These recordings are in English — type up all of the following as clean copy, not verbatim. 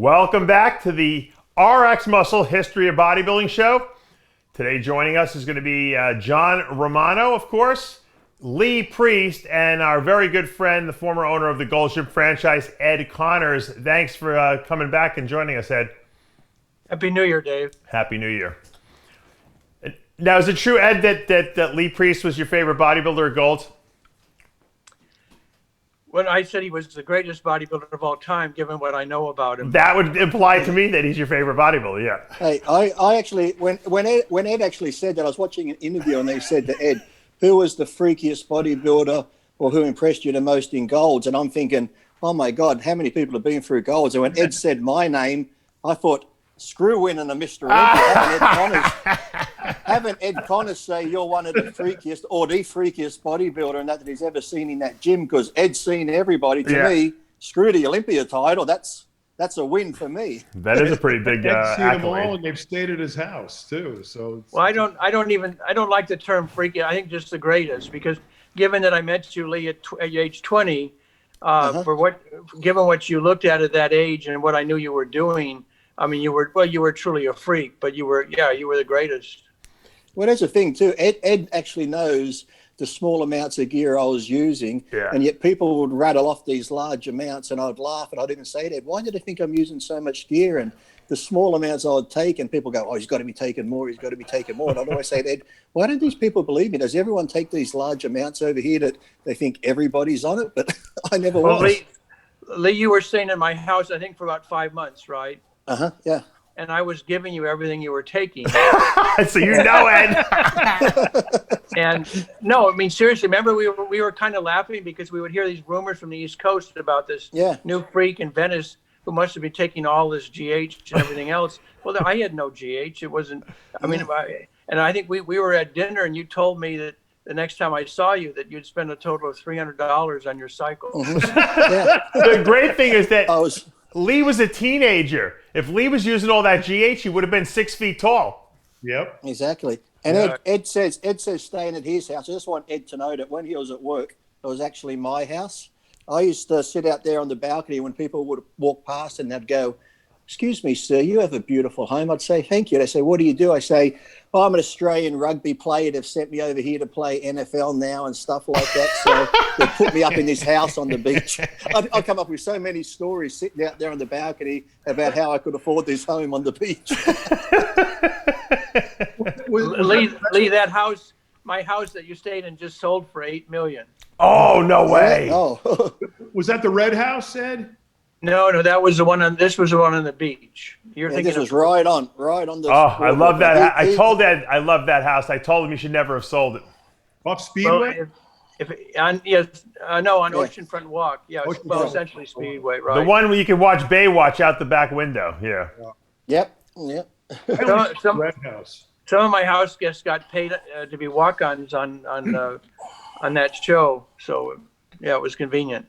Welcome back to the RX Muscle History of Bodybuilding show. Today joining us is going to be John Romano, of course, Lee Priest, and our very good friend, the former owner of the Gold Ship franchise, Ed Connors. Thanks for coming back and joining us, Ed. Happy New Year, Dave. Happy New Year. Now, is it true, Ed, that Lee Priest was your favorite bodybuilder at Gold's? When I said he was the greatest bodybuilder of all time, given what I know about him. That would imply to me that he's your favorite bodybuilder, yeah. Hey, I actually, when Ed actually said that, I was watching an interview and they said to Ed, who was the freakiest bodybuilder or who impressed you the most in Golds? And I'm thinking, oh my God, how many people have been through Golds? And when Ed said my name, I thought, screw winning a Mr. Olympia. Having Ed Connors say you're one of the freakiest or the freakiest bodybuilder and that he's ever seen in that gym, because Ed's seen everybody. To me, screw the Olympia title. That's a win for me. That is a pretty big Ed's seen them all, accolade. and they've stayed at his house too. So well, I don't like the term freaky. I think just the greatest, because given that I met you, Lee, at age 20, given what you looked at that age and what I knew you were doing, I mean, you were truly a freak, but you were the greatest. Well, that's the thing too. Ed actually knows the small amounts of gear I was using, and yet people would rattle off these large amounts, and I'd laugh, and I'd even say to Ed, why do they think I'm using so much gear? And the small amounts I would take, and people go, oh, he's got to be taking more, he's got to be taking more. And I'd always say to Ed, why don't these people believe me? Does everyone take these large amounts over here that they think everybody's on it? But I never was. Lee, you were staying in my house, I think, for about 5 months, right? Yeah. And I was giving you everything you were taking. So you know, Ed. And no, I mean, seriously, remember we were kind of laughing because we would hear these rumors from the East Coast about this new freak in Venice who must have been taking all this GH and everything else. Well, I had no GH. It wasn't, I mean, and I think we were at dinner and you told me that the next time I saw you that you'd spend a total of $300 on your cycle. The great thing is that Lee was a teenager. If Lee was using all that GH, he would have been 6 feet tall. Yep. Exactly. And Ed says staying at his house. I just want Ed to know that when he was at work, it was actually my house. I used to sit out there on the balcony when people would walk past and they'd go, excuse me, sir, you have a beautiful home. I'd say, thank you. They say, what do you do? I say, oh, I'm an Australian rugby player. They've sent me over here to play NFL now and stuff like that. So they put me up in this house on the beach. I come up with so many stories sitting out there on the balcony about how I could afford this home on the beach. Lee, that house, my house that you stayed in, just sold for $8 million. Oh, no way. Oh. Was that the Red House, Ed? No, that was the one on. This was the one on the beach. You're thinking this was right on the. Oh, I love that. I told Ed I love that house. I told him he should never have sold it. Off Speedway? On Oceanfront Walk. Yeah, essentially Speedway, right? The one where you can watch Baywatch out the back window. Yeah. Yep. Red House. Some of my house guests got paid to be walk-ons on that show, so yeah, it was convenient.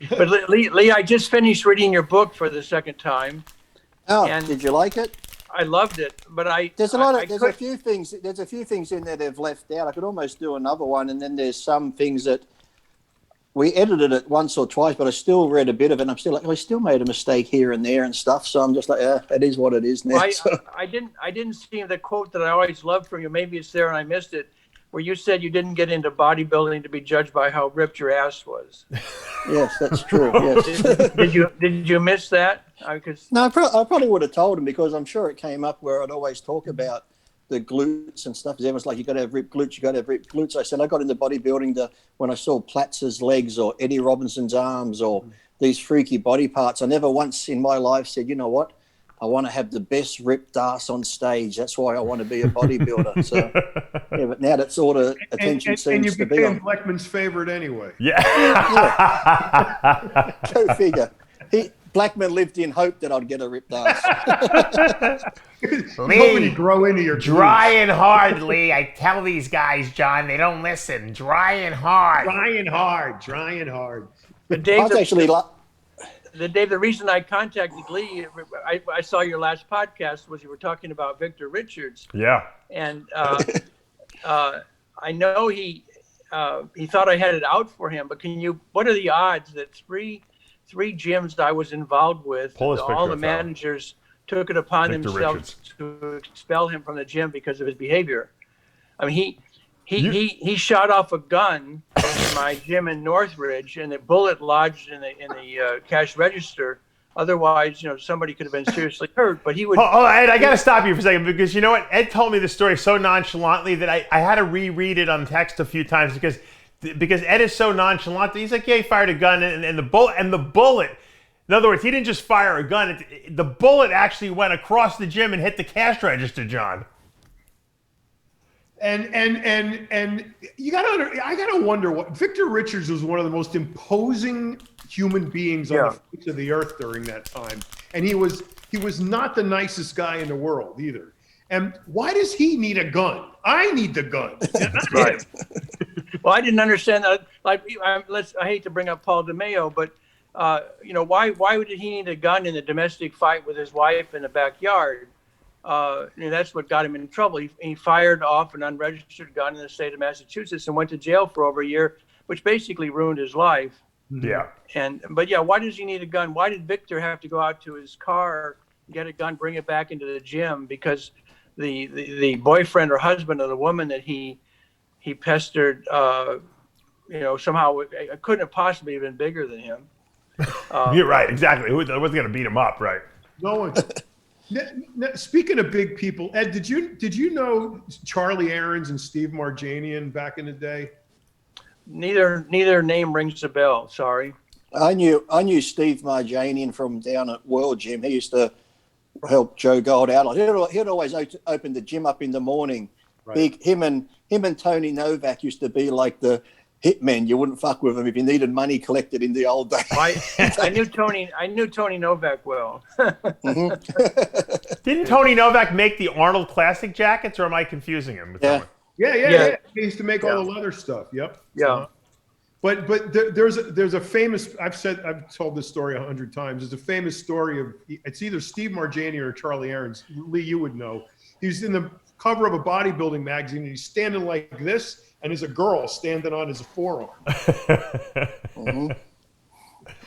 But Lee, I just finished reading your book for the second time. Oh, and did you like it? I loved it, but there's a few things in there they've left out. I could almost do another one, and then there's some things that we edited it once or twice, but I still read a bit of it, and I'm still like, I still made a mistake here and there and stuff. So I'm just like, it is what it is now. Well, I didn't see the quote that I always loved from you. Maybe it's there and I missed it, where you said you didn't get into bodybuilding to be judged by how ripped your ass was. Yes, that's true. Yes. Did you miss that? No, I probably would have told him, because I'm sure it came up where I'd always talk about the glutes and stuff. Everyone's like, you got to have ripped glutes, you got to have ripped glutes. I said I got into bodybuilding when I saw Platz's legs or Eddie Robinson's arms or these freaky body parts. I never once in my life said, you know what? I want to have the best ripped ass on stage. That's why I want to be a bodybuilder. So, yeah, but now that's all the attention seems to be on. And you became Blackman's favorite anyway. Yeah. Go figure. Blackman lived in hope that I'd get a ripped ass. Lee, grow into your dry and hard, Lee. I tell these guys, John, they don't listen. Dry and hard. Dry and hard. But Dave, Dave, the reason I contacted Lee, I saw your last podcast was you were talking about Victor Richards. Yeah. And I know he thought I had it out for him, but what are the odds that three 3 gyms I was involved with, all the managers took it upon themselves to expel him from the gym because of his behavior. I mean, he shot off a gun in my gym in Northridge, and the bullet lodged in the cash register. Otherwise, somebody could have been seriously hurt. But he would. Oh, Ed, I got to stop you for a second, because you know what? Ed told me the story so nonchalantly that I had to reread it on text a few times because Ed is so nonchalant. He's like, yeah, he fired a gun, and the bullet. In other words, he didn't just fire a gun. The bullet actually went across the gym and hit the cash register, John. And I gotta wonder what Victor Richards was one of the most imposing human beings on the face of the earth during that time, and he was not the nicest guy in the world either. And why does he need a gun? I need the gun. Right. Well, I didn't understand that. Like, I hate to bring up Paul DeMeo, but why did he need a gun in a domestic fight with his wife in the backyard? That's what got him in trouble. He fired off an unregistered gun in the state of Massachusetts and went to jail for over a year, which basically ruined his life. Yeah. But why does he need a gun? Why did Victor have to go out to his car, get a gun, bring it back into the gym? Because the boyfriend or husband of the woman that he pestered, somehow it couldn't have possibly been bigger than him. You're right, exactly. Who wasn't going to beat him up, right? No one. Speaking of big people, Ed, did you know Charlie Aarons and Steve Marjanian back in the day? Neither name rings a bell. Sorry. I knew Steve Marjanian from down at World Gym. He used to help Joe Gold out. He'd always open the gym up in the morning. Right. Him and Tony Novak used to be like the hitmen. You wouldn't fuck with him if you needed money collected in the old days. I knew Tony Novak well. Didn't Tony Novak make the Arnold Classic jackets, or am I confusing him with someone? Yeah. He used to make all the leather stuff. Yep. Yeah. But there's a famous. I've told this story 100 times. There's a famous story of, it's either Steve Marjanian or Charlie Aarons. Lee, you would know. He's in the cover of a bodybuilding magazine, and he's standing like this, and there's a girl standing on his forearm. Mm-hmm.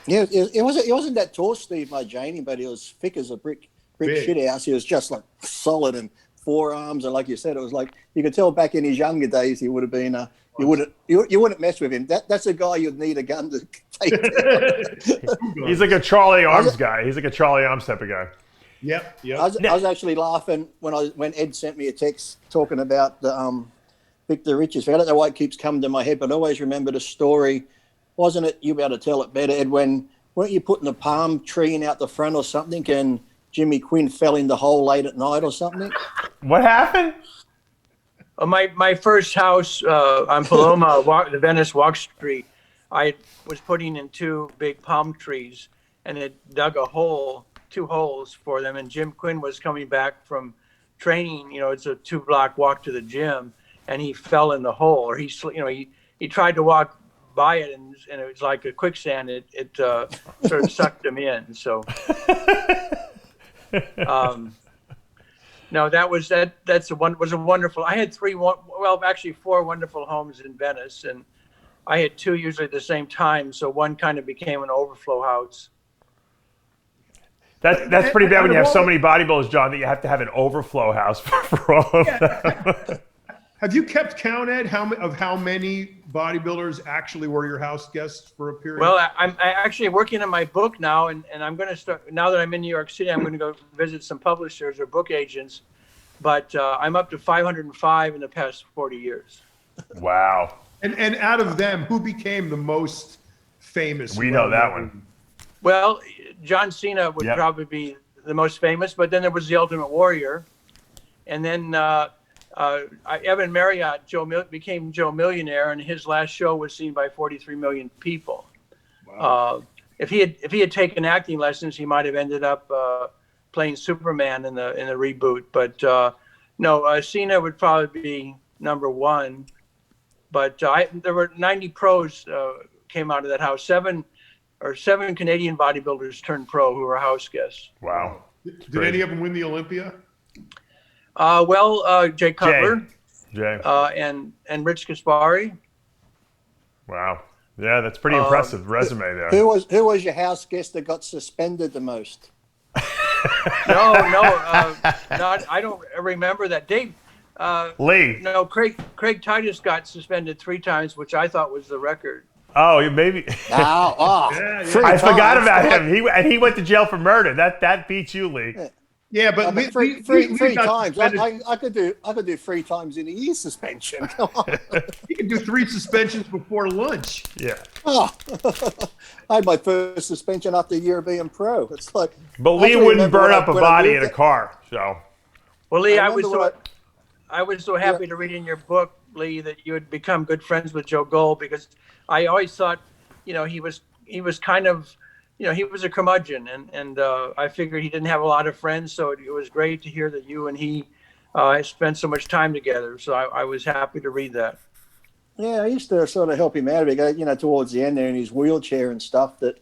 Yeah, it wasn't that tall, Steve Marjanian, but he was thick as a brick shit house. He was just like solid and forearms, and like you said, it was like you could tell back in his younger days he would have been you wouldn't mess with him. That's a guy you'd need a gun to take down. He's like a Charlie Arms guy. He's like a Charlie Arms type of guy. Yep. I was actually laughing when Ed sent me a text talking about the Victor Richards. I don't know why it keeps coming to my head, but I always remember the story. Wasn't it, you be able to tell it better, Ed, weren't you putting a palm tree in out the front or something, and Jimmy Quinn fell in the hole late at night or something? What happened? My first house on Palumbo, the Venice Walk Street, I was putting in 2 big palm trees, and it dug 2 holes for them. And Jim Quinn was coming back from training. It's a 2-block walk to the gym, and he fell in the hole, or he tried to walk by it, and it was like a quicksand. It sort of sucked him in. So. No, was a wonderful. I had 4 wonderful homes in Venice, and I had 2 usually at the same time. So one kind of became an overflow house. That's pretty bad when you have so many bodybuilders, John, that you have to have an overflow house for all of them. Have you kept count, Ed, of how many bodybuilders actually were your house guests for a period? Well, I'm actually working on my book now, and I'm going to start, now that I'm in New York City, I'm going to go visit some publishers or book agents, but I'm up to 505 in the past 40 years. Wow. And out of them, who became the most famous? We know that one. Well, John Cena would probably be the most famous, but then there was The Ultimate Warrior, and then Evan Marriott became Joe Millionaire, and his last show was seen by 43 million people. Wow. If he had taken acting lessons, he might have ended up playing Superman in the reboot. But no, Cena would probably be number 1. But there were 90 pros came out of that house. 7 Canadian bodybuilders turned pro who were house guests. Wow. Did any of them win the Olympia? Jay Cutler, Jay. and Rich Gaspari. Wow. Yeah, that's pretty impressive resume there. Who was your house guest that got suspended the most? No, I don't remember that. Dave, Lee. No, Craig Titus got suspended 3 times, which I thought was the record. Oh, maybe. Yeah, I forgot about him. He went to jail for murder. That beats you, Lee. Yeah, but three times. I could do 3 times in a year suspension. Come on. You can do 3 suspensions before lunch. Yeah. Oh. I had my first suspension after a year of being pro. It's like. But Lee wouldn't burn up a body in a car. So. Well, Lee, I was so happy to read in your book, Lee, that you had become good friends with Joe Gold, because I always thought, he was kind of, he was a curmudgeon, and I figured he didn't have a lot of friends, so it was great to hear that you and he spent so much time together. So I was happy to read that. Yeah, I used to sort of help him out a bit, towards the end there in his wheelchair and stuff, that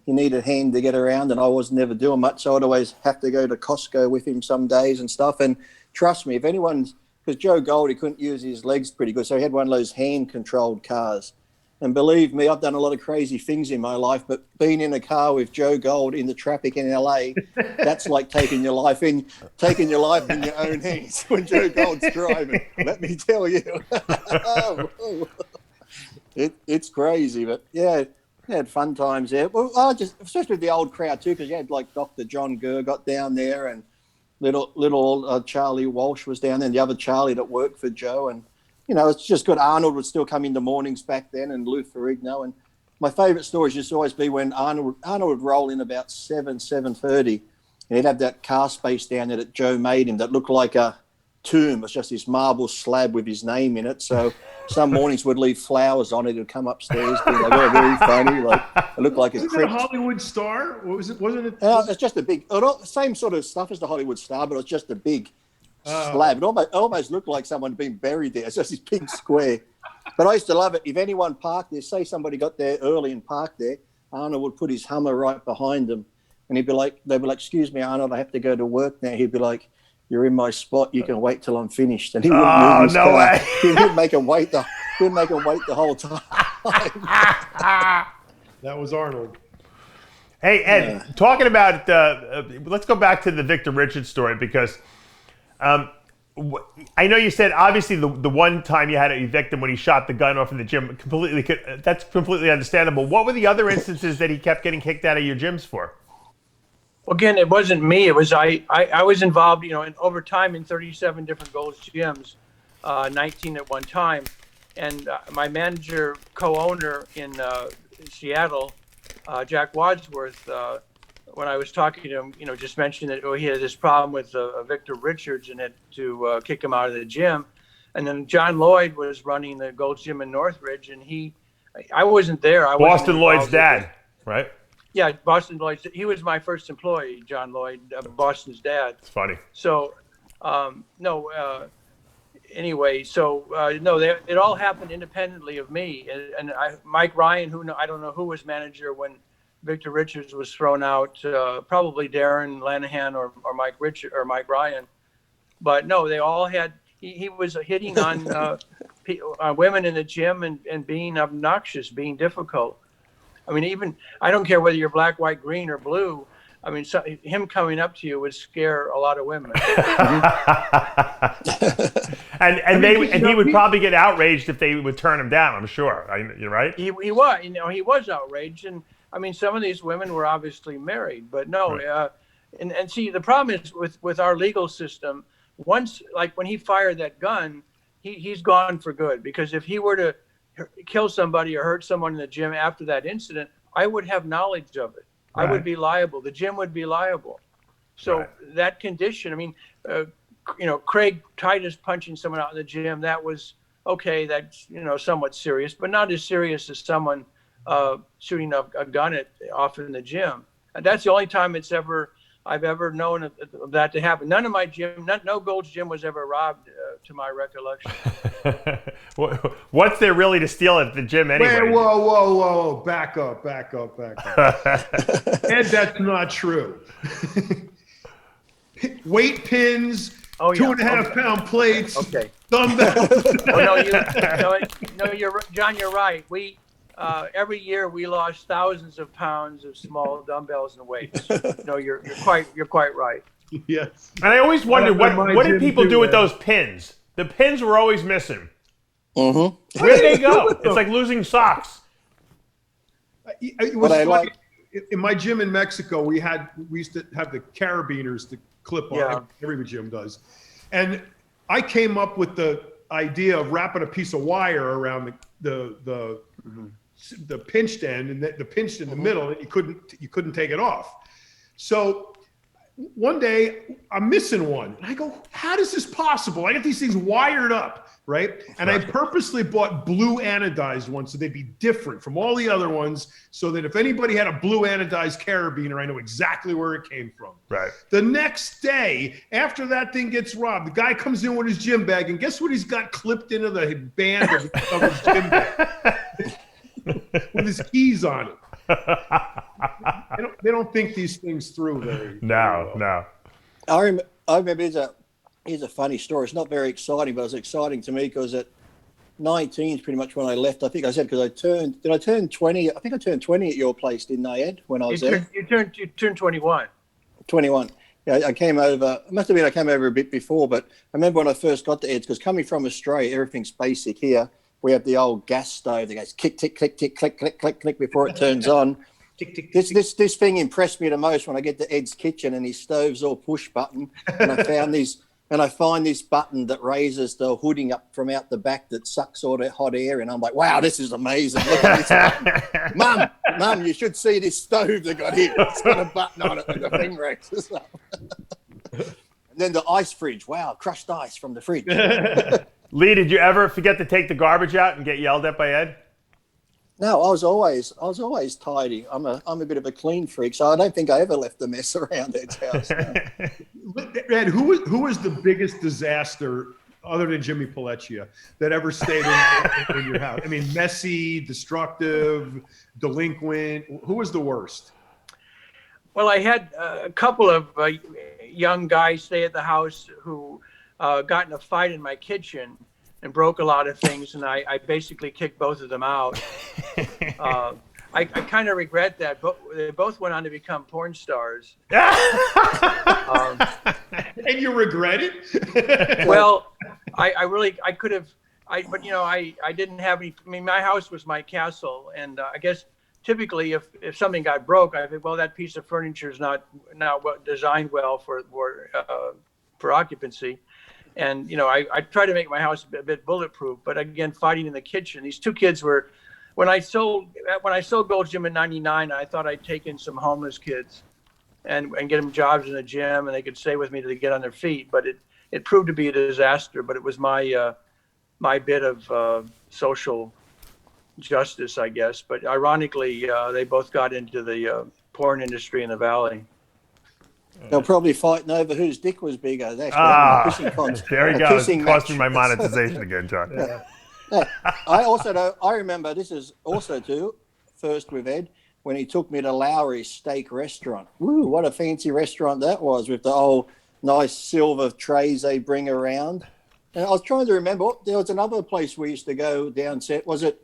he needed a hand to get around, and I was never doing much, so I'd always have to go to Costco with him some days and stuff. And trust me, if anyone's, because Joe Gold, he couldn't use his legs pretty good, so he had one of those hand-controlled cars. And believe me, I've done a lot of crazy things in my life, but being in a car with Joe Gold in the traffic in LA, that's like taking your life in your own hands when Joe Gold's driving. Let me tell you, it's crazy. But yeah, we had fun times there. Well, especially with the old crowd too, because you had like Dr. John Gurr got down there, and little Charlie Walsh was down there, and the other Charlie that worked for Joe, and. It's just good. Arnold would still come in the mornings back then, and Lou Ferrigno. And my favourite stories used to always be when Arnold would roll in about 7:30, and he'd have that car space down there that Joe made him that looked like a tomb. It was just this marble slab with his name in it. So some mornings would leave flowers on it. It'd come upstairs, being like, oh, very funny. Like it looked like Isn't it a Hollywood Star? What was it? Wasn't it? It's just a big, same sort of stuff as the Hollywood Star, but it's just a big slab. It almost looked like someone had been buried there. It's just this big square. But I used to love it. If anyone parked there, say somebody got there early and parked there, Arnold would put his Hummer right behind them. And they'd be like, excuse me, Arnold, I have to go to work now. He'd be like, you're in my spot. You can wait till I'm finished. And he wouldn't move his car. Way. He'd make him wait the whole time. That was Arnold. Hey, Ed, talking about, let's go back to the Victor Richards story, because I know you said obviously the one time you had to evict him when he shot the gun off in the gym, that's completely understandable. What were the other instances that he kept getting kicked out of your gyms for? Again, it wasn't me. It was I was involved, in over time in 37 different Gold's gyms, 19 at one time, and my manager, co-owner in Seattle, Jack Wadsworth. When I was talking to him, just mentioned that he had this problem with Victor Richards and had to kick him out of the gym. And then John Lloyd was running the Gold's Gym in Northridge, and I wasn't there. Boston Lloyd's dad, right? Yeah, Boston Lloyd's. He was my first employee, John Lloyd, Boston's dad. It's funny. So, anyway, it all happened independently of me. And Mike Ryan, I don't know who was manager when Victor Richards was thrown out, probably Darren Lanahan or Mike Ryan, but no, they all had. He was hitting on women in the gym and being obnoxious, being difficult. I mean, I don't care whether you're black, white, green, or blue. I mean, him coming up to you would scare a lot of women. and he would probably get outraged if they would turn him down. I'm sure. You're right. He was. He was outraged, and. I mean, some of these women were obviously married, but no. Right. And see, the problem is with our legal system, once, like when he fired that gun, he's gone for good. Because if he were to kill somebody or hurt someone in the gym after that incident, I would have knowledge of it. Right. I would be liable. The gym would be liable. So that condition, I mean, Craig Titus punching someone out in the gym, that was okay. That's, somewhat serious, but not as serious as someone shooting a gun off in the gym. And that's the only time I've ever known of that to happen. None of my gym, no Gold's Gym was ever robbed, to my recollection. What's there really to steal at the gym anyway? Wait, whoa. Back up. Ed, that's not true. Weight pins, 2.5 pound plates, dumbbells. Well, you're John, you're right. every year we lost thousands of pounds of small dumbbells and weights. No, you're quite right. Yes. And I always wondered what did people do with that. those pins? The pins were always missing. Mm-hmm. Where'd they go? It's like losing socks. It was funny. In my gym in Mexico, we used to have the carabiners to clip on. Yeah. Every gym does. And I came up with the idea of wrapping a piece of wire around the pinched end, and the pinched in the middle, and you couldn't take it off. So one day I'm missing one, and I go, how is this possible? I got these things wired up, right? And I purposely bought blue anodized ones so they'd be different from all the other ones, so that if anybody had a blue anodized carabiner, I know exactly where it came from. Right. The next day, after that thing gets robbed, the guy comes in with his gym bag, and guess what he's got clipped into the band of his gym bag? With his keys on it. They don't think these things through very well. No. I remember here's a funny story. It's not very exciting, but it was exciting to me because at 19 is pretty much when I left. I think I said because did I turn 20? I think I turned 20 at your place, didn't I, Ed, when I was there? You turned 21. 21. Yeah, I came over. It must have been I came over a bit before, but I remember when I first got to Ed's, because coming from Australia, everything's basic here. We have the old gas stove that goes kick, tick, click, tick, click, click, click, click before it turns on. Tick, tick, This thing impressed me the most when I get to Ed's kitchen and his stove's all push button, and I find this button that raises the hooding up from out the back that sucks all that hot air, and I'm like, wow, this is amazing. Look at this button. Mum, you should see this stove they got here. It's got a button on it and the thing raises up. And then the ice fridge. Wow, crushed ice from the fridge. Lee, did you ever forget to take the garbage out and get yelled at by Ed? No, I was always tidy. I'm a bit of a clean freak, so I don't think I ever left a mess around Ed's house. No. Ed, who was the biggest disaster other than Jimmy Pelleccia that ever stayed in your house? I mean, messy, destructive, delinquent. Who was the worst? Well, I had a couple of young guys stay at the house who got in a fight in my kitchen and broke a lot of things, and I basically kicked both of them out. I kind of regret that, but they both went on to become porn stars. And you regret it? Well, I could have, but I didn't have any. I mean, my house was my castle, and I guess typically if something got broke, I think, well, that piece of furniture is not designed well for occupancy. And, I try to make my house a bit bulletproof, but again, fighting in the kitchen. These two kids were, when I sold Gold's Gym in '99, I thought I'd take in some homeless kids and get them jobs in the gym, and they could stay with me till they get on their feet. But it proved to be a disaster, but it was my bit of social justice, I guess. But ironically, they both got into the porn industry in the Valley. They'll probably fighting over whose dick was bigger. That's there you go. It's costing my monetization again, John. Yeah. I remember this is also too first with Ed when he took me to Lowry's Steak Restaurant. Woo, what a fancy restaurant that was with the old nice silver trays they bring around. And I was trying to remember, there was another place we used to go down set. Was it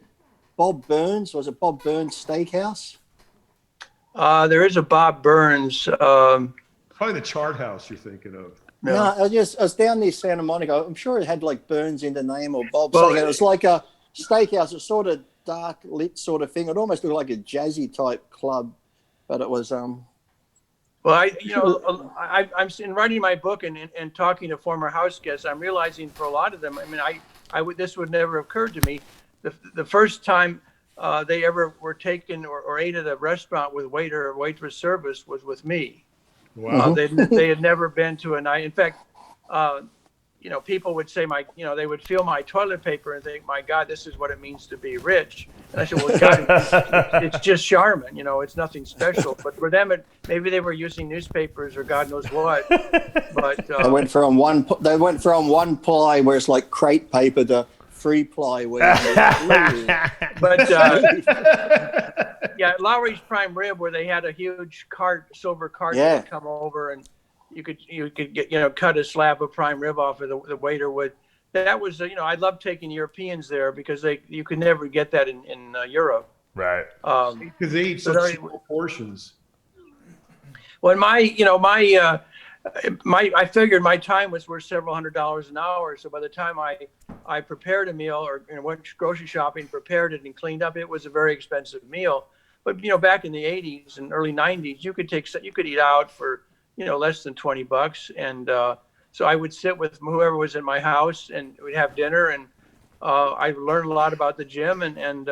Bob Burns? Was it Bob Burns Steakhouse? There is a Bob Burns. Probably the Chart House you're thinking of. No, I was down near Santa Monica. I'm sure it had like Burns in the name or Bob something. It was like a steakhouse. It's sort of dark lit sort of thing. It almost looked like a jazzy type club, but it was Well, I'm in writing my book and talking to former house guests. I'm realizing for a lot of them, I mean, this would never have occurred to me. The first time they ever were taken or ate at a restaurant with waiter or waitress service was with me. Wow. They had never been to a night. In fact, people would say they would feel my toilet paper and think, my God, this is what it means to be rich. And I said, well, God, it's just Charmin, it's nothing special. But for them, maybe they were using newspapers or God knows what. But they went from one ply where it's like crate paper to 3 ply. But yeah, Lowry's Prime Rib, where they had a huge silver cart that would come over, and you could get cut a slab of prime rib off of the waiter would. That was I love taking Europeans there because you could never get that in Europe. Right. Because they eat such small portions. When I figured my time was worth several $100s an hour. So by the time I prepared a meal or went grocery shopping, prepared it and cleaned up, it was a very expensive meal. But back in the 80s and early 90s, you could eat out for less than $20, and so I would sit with whoever was in my house, and we'd have dinner, and I learned a lot about the gym, and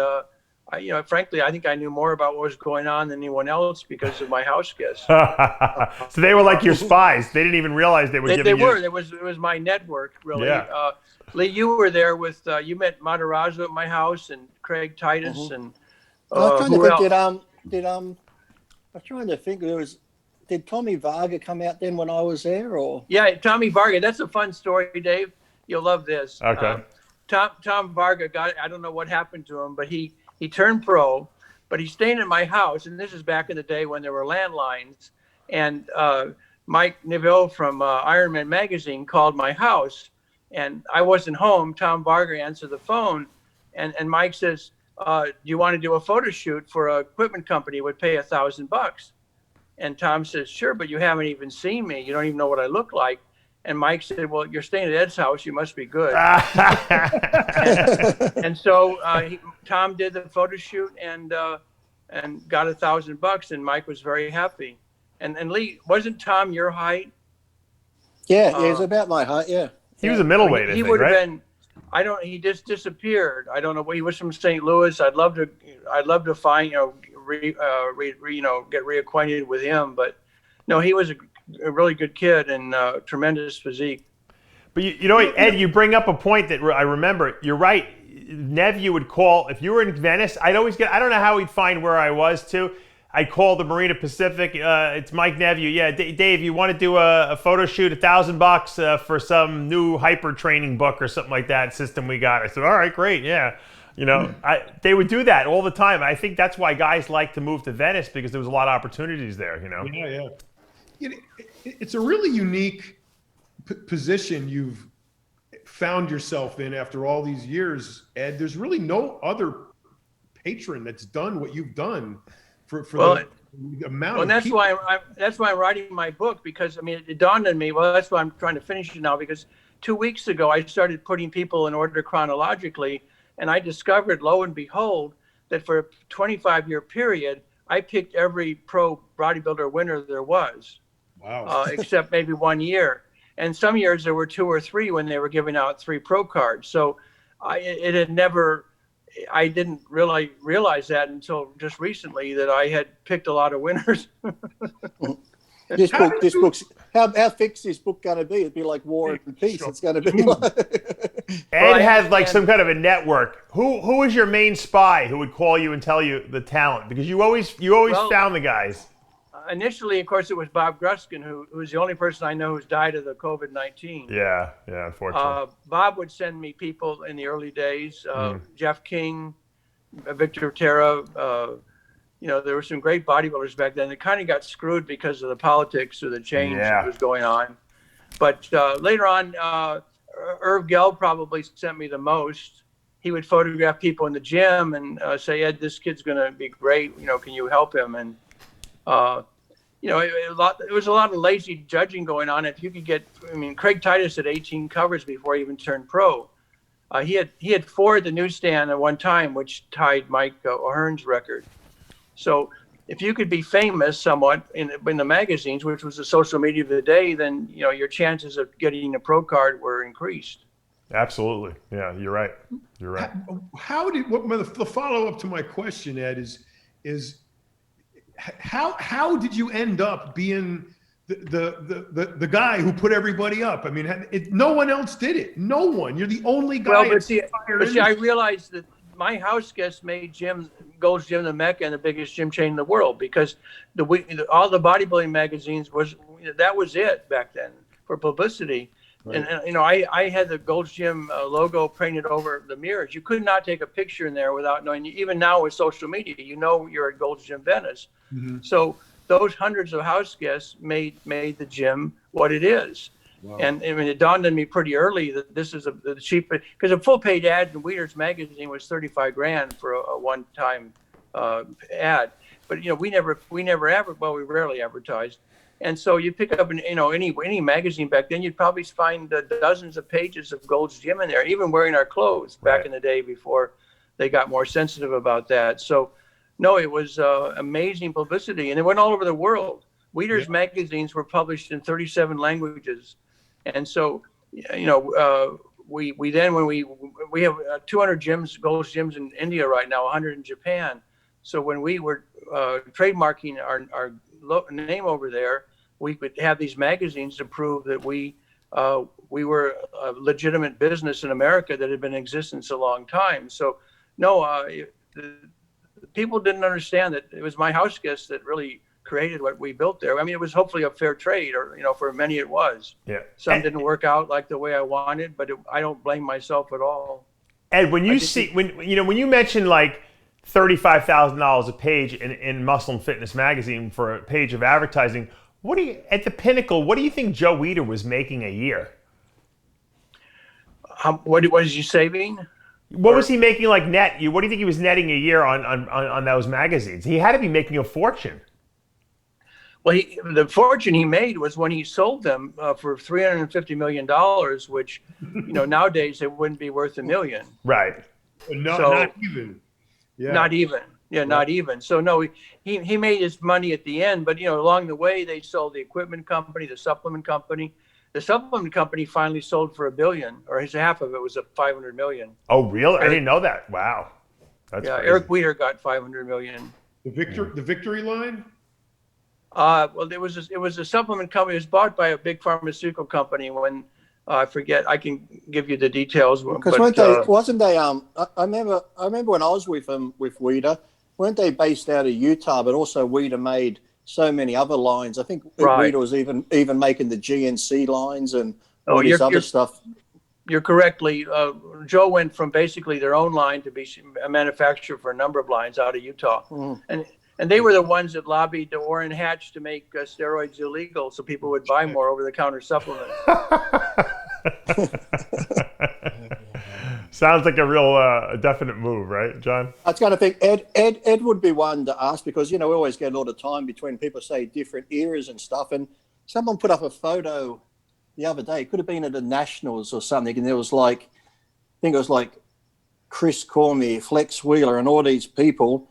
frankly, I think I knew more about what was going on than anyone else because of my house guests. So they were like your spies. They didn't even realize they were giving you. It was my network, really. Yeah. Lee, you were there with you met Matarazzo at my house, and Craig Titus, and I was trying to think. I'm trying to think. Did Tommy Varga come out then when I was there, or? Yeah, Tommy Varga. That's a fun story, Dave. You'll love this. Okay. Tom Varga I don't know what happened to him, but he turned pro, but he's staying at my house, and this is back in the day when there were landlines. And Mike Neville from Ironman magazine called my house, and I wasn't home. Tom Varga answered the phone, and Mike says, do you want to do a photo shoot for an equipment company? Would pay $1,000. And Tom says, sure, but you haven't even seen me. You don't even know what I look like. And Mike said, well, you're staying at Ed's house. You must be good. and so Tom did the photo shoot and got $1,000, and Mike was very happy. And Lee, wasn't Tom your height? Yeah, he was about my height. Yeah, he was a middleweight. He would have been. He just disappeared. I don't know. He was from St. Louis. I'd love to find, get reacquainted with him. But no, he was a really good kid and tremendous physique. But Ed, you bring up a point that I remember. You're right. Nev, you would call if you were in Venice. I don't know how he'd find where I was too. I'd call the Marina Pacific. It's Mike Nephew. Yeah, Dave, you want to do a photo shoot, $1,000 for some new hyper training book or something like that system we got. I said, all right, great, yeah. They would do that all the time. I think that's why guys like to move to Venice, because there was a lot of opportunities there. Yeah. It's a really unique position you've found yourself in after all these years, Ed. There's really no other patron that's done what you've done. For the amount of that's people. why I'm writing my book, because it dawned on me. Well, that's why I'm trying to finish it now, because 2 weeks ago I started putting people in order chronologically, and I discovered, lo and behold, that for a 25-year period I picked every pro bodybuilder winner there was. Wow. Except maybe 1 year, and some years there were 2 or 3 when they were giving out 3 pro cards. So I didn't really realize that until just recently, that I had picked a lot of winners. This book's how thick's this book going to be? It'd be like War and Peace. It's going to be like... Ed has like some kind of a network. Who is your main spy who would call you and tell you the talent? Because you always found the guys. Initially, of course, it was Bob Gruskin, who's the only person I know who's died of the COVID-19. Yeah, unfortunately. Bob would send me people in the early days. Jeff King, Victor Terra. There were some great bodybuilders back then. It kind of got screwed because of the politics or the change that was going on. But later on, Irv Gelb probably sent me the most. He would photograph people in the gym and say, Ed, this kid's going to be great. Can you help him? And it was a lot of lazy judging going on. If you could get, Craig Titus had 18 covers before he even turned pro. He had 4 at the newsstand at one time, which tied Mike O'Hearn's record. So if you could be famous somewhat in the magazines, which was the social media of the day, then your chances of getting a pro card were increased. Absolutely, yeah, you're right. The follow up to my question, Ed, is how did you end up being the guy who put everybody up? No one else did it. No one. You're the only guy. Well, but see, I realized that my house guests made Gold's Gym the Mecca and the biggest gym chain in the world, because all the bodybuilding magazines was it back then for publicity. Right. And I had the Gold's Gym logo painted over the mirrors. You could not take a picture in there without knowing. Even now with social media, you're at Gold's Gym Venice. Mm-hmm. So those hundreds of house guests made the gym what it is. Wow. And it dawned on me pretty early that this is the cheap, because a full page ad in Weider's magazine was $35,000 for a one-time ad. But we rarely advertised. And so you pick up any magazine back then, you'd probably find dozens of pages of Gold's Gym in there, even wearing our clothes back in the day before they got more sensitive about that. So no, it was amazing publicity, and it went all over the world. Weider's magazines were published in 37 languages. And so, we then, when we have 200 gyms, Gold's Gyms in India right now, 100 in Japan. So when we were trademarking our name over there, we could have these magazines to prove that we were a legitimate business in America that had been in existence a long time. So no, people didn't understand that it was my house guests that really created what we built there. I mean, it was hopefully a fair trade, or for many it was. Yeah. Some didn't work out like the way I wanted, but I don't blame myself at all. Ed, when you mentioned like $35,000 a page in Muscle and Fitness magazine for a page of advertising, at the pinnacle, what do you think Joe Weider was making a year? What was he saving? What was he making like net? What do you think he was netting a year on those magazines? He had to be making a fortune. Well, the fortune he made was when he sold them for $350 million, which, nowadays it wouldn't be worth $1 million. Right. Not even. Yeah. Not even. Yeah, right. Not even. So no, he made his money at the end, but along the way they sold the equipment company, the supplement company. The supplement company finally sold for $1 billion, or half of it was $500 million. Oh, really? I didn't know that. Wow. That's crazy. Eric Weider got $500 million. The Victory line? Well, it was a supplement company. It was bought by a big pharmaceutical company. When I forget, I can give you the details. Because wasn't they? I remember when I was with Weider, weren't they based out of Utah? But also Weider made so many other lines. I think Weider was even making the GNC lines and all this other stuff. You're correctly. Joe went from basically their own line to be a manufacturer for a number of lines out of Utah, and they were the ones that lobbied the Orrin Hatch to make steroids illegal, so people would buy more over-the-counter supplements. Sounds like a real definite move, right, John? I was going to think Ed would be one to ask, because we always get a lot of time between people say different eras and stuff, and someone put up a photo the other day. It could have been at the Nationals or something, and there was I think it was like Chris Cormier, Flex Wheeler, and all these people.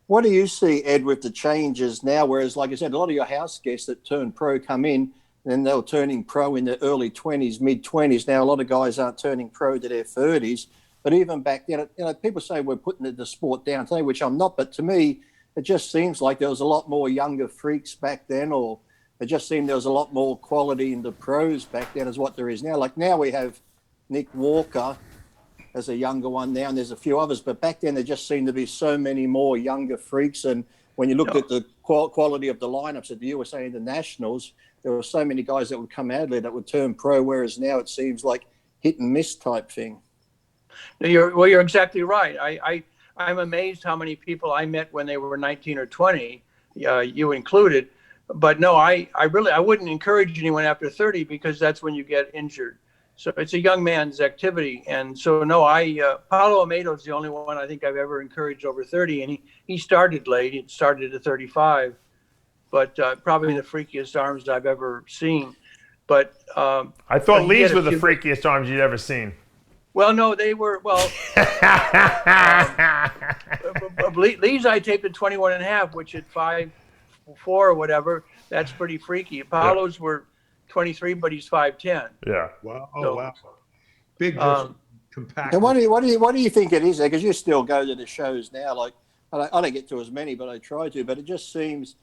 What do you see, Ed, with the changes now? Whereas, like I said, a lot of your house guests that turn pro come in, and they were turning pro in their early 20s, mid-20s. Now, a lot of guys aren't turning pro to their 30s. But even back then, people say we're putting the sport down today, which I'm not. But to me, it just seems like there was a lot more younger freaks back then, or it just seemed there was a lot more quality in the pros back then as what there is now. Like now we have Nick Walker as a younger one now, and there's a few others. But back then, there just seemed to be so many more younger freaks. And when you looked at the quality of the lineups at the USA and the Nationals, there were so many guys that would come out of there that would turn pro, whereas now it seems like hit and miss type thing. You're exactly right. I'm amazed how many people I met when they were 19 or 20, you included. But no, I wouldn't encourage anyone after 30, because that's when you get injured. So it's a young man's activity. And so, no, Paulo Amado's the only one I think I've ever encouraged over 30. And he started late. He started at 35, but probably the freakiest arms I've ever seen. But I thought Lee's were the freakiest arms you'd ever seen. Well, no, they were, Lee's I taped at 21 and a half, which at 5'4" or whatever, that's pretty freaky. Paulo's were 23, but he's 5'10". Yeah. Wow. Oh, wow. Big, compact. And what do you think it is there? Because you still go to the shows now. Like I don't get to as many, but I try to. But it just seems,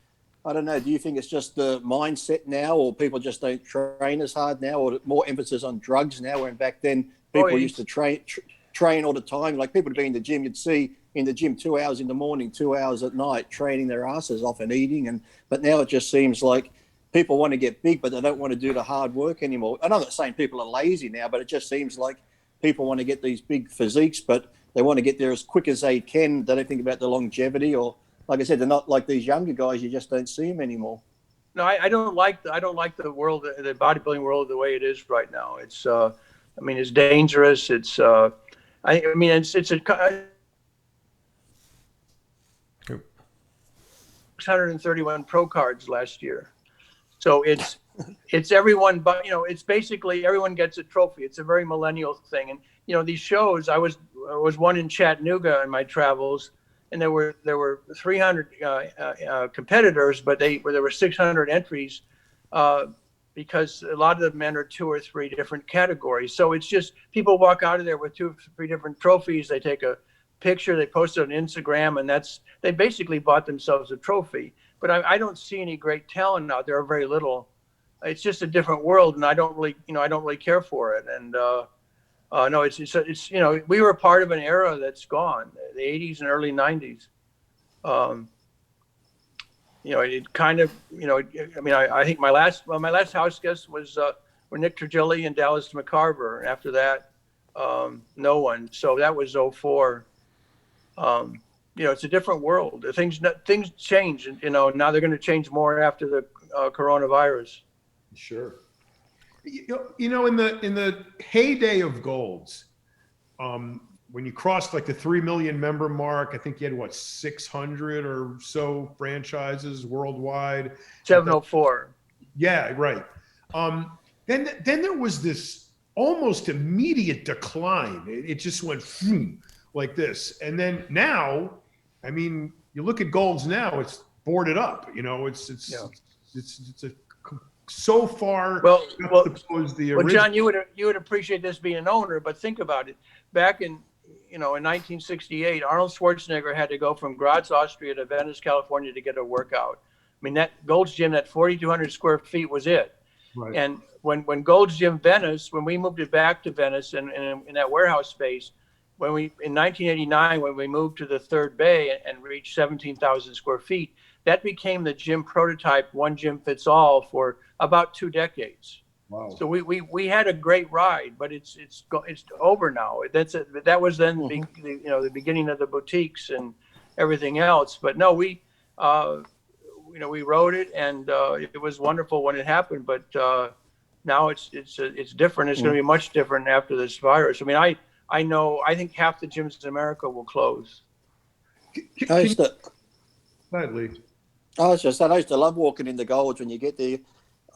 I don't know. Do you think it's just the mindset now, or people just don't train as hard now, or more emphasis on drugs now? When back then people used to train all the time. Like people would be in the gym. You'd see in the gym 2 hours in the morning, 2 hours at night, training their asses off and eating. But now it just seems like people want to get big, but they don't want to do the hard work anymore. And I'm not saying people are lazy now, but it just seems like people want to get these big physiques, but they want to get there as quick as they can. They don't think about the longevity, or like I said, they're not like these younger guys. You just don't see them anymore. No, I don't like the world, the bodybuilding world, the way it is right now. It's, it's dangerous. It's, We 631 pro cards last year. So it's everyone, but it's basically everyone gets a trophy. It's a very millennial thing. And these shows, I was one in Chattanooga in my travels, and there were 300 competitors, but there were 600 entries, because a lot of the men are 2 or 3 different categories. So it's just people walk out of there with 2 or 3 different trophies. They take a picture, they post it on Instagram, and they basically bought themselves a trophy. But I don't see any great talent out there, or very little. It's just a different world, and I don't really care for it. And no, it's we were part of an era that's gone, the 80s and early 90s. It kind of, I think my last house guest were Nick Trigili and Dallas McCarver. After that, no one. So that was 04. It's a different world. Things change, and now they're going to change more after the coronavirus. Sure. In the heyday of Golds, when you crossed like the 3 million member mark, I think you had 600 or so franchises worldwide. 704. Yeah, right. Then there was this almost immediate decline. It just went like this, and then now, I mean, you look at Golds now; it's boarded up. It's so far. Well, original. John, you would appreciate this being an owner, but think about it. Back in 1968, Arnold Schwarzenegger had to go from Graz, Austria to Venice, California to get a workout. I mean, that Gold's Gym, that 4,200 square feet was it. Right. And when Gold's Gym Venice, when we moved it back to Venice and in that warehouse space, in 1989, when we moved to the third bay and reached 17,000 square feet, that became the gym prototype, one gym fits all, for about 2 decades. Wow. So we had a great ride, but it's over now. That was then the beginning of the boutiques and everything else. But no, we rode it, and it was wonderful when it happened. But now it's different. It's going to be much different after this virus. I mean, I think half the gyms in America will close. I used to love walking in the Golds when you get there.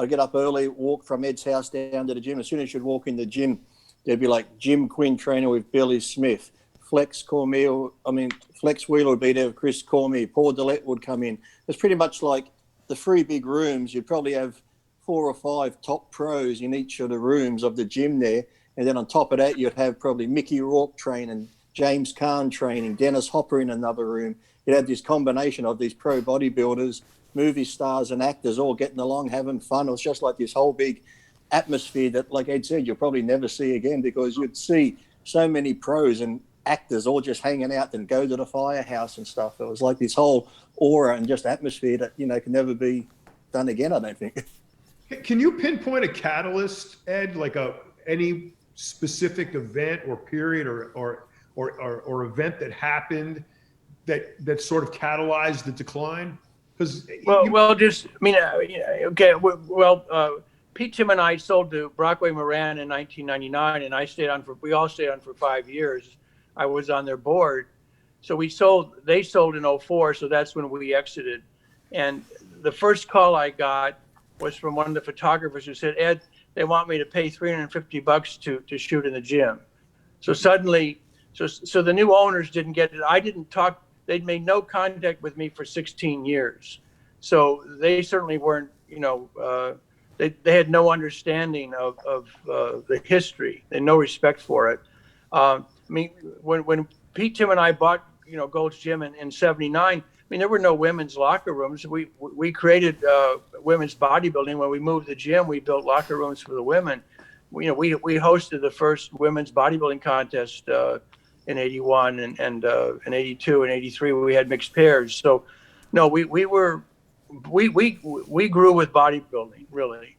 I'd get up early, walk from Ed's house down to the gym. As soon as you'd walk in the gym, there'd be like Jim Quinn training with Billy Smith. Flex Wheeler would be there with Chris Cormier. Paul Dillette would come in. It's pretty much like the 3 big rooms. You'd probably have 4 or 5 top pros in each of the rooms of the gym there. And then on top of that, you'd have probably Mickey Rourke training, James Caan training, Dennis Hopper in another room. You'd have this combination of these pro bodybuilders, movie stars and actors all getting along, having fun. It was just like this whole big atmosphere that, like Ed said, you'll probably never see again, because you'd see so many pros and actors all just hanging out and go to the firehouse and stuff. It was like this whole aura and just atmosphere that, can never be done again, I don't think. Can you pinpoint a catalyst, Ed, like any specific event or period or event that happened that sort of catalyzed the decline? Pete, Tim, and I sold to Brockway Moran in 1999, and we all stayed on for 5 years. I was on their board. So they sold in 04, so that's when we exited. And the first call I got was from one of the photographers who said, Ed, they want me to pay $350 to shoot in the gym. So suddenly, so the new owners didn't get it. I didn't talk. They'd made no contact with me for 16 years. So they certainly weren't, they had no understanding of the history and no respect for it. When Pete, Tim, and I bought, Gold's Gym in 79, there were no women's locker rooms. We created women's bodybuilding. When we moved the gym, we built locker rooms for the women. We hosted the first women's bodybuilding contest in 81 and in 82 and 83, we had mixed pairs. So no, we grew with bodybuilding, really.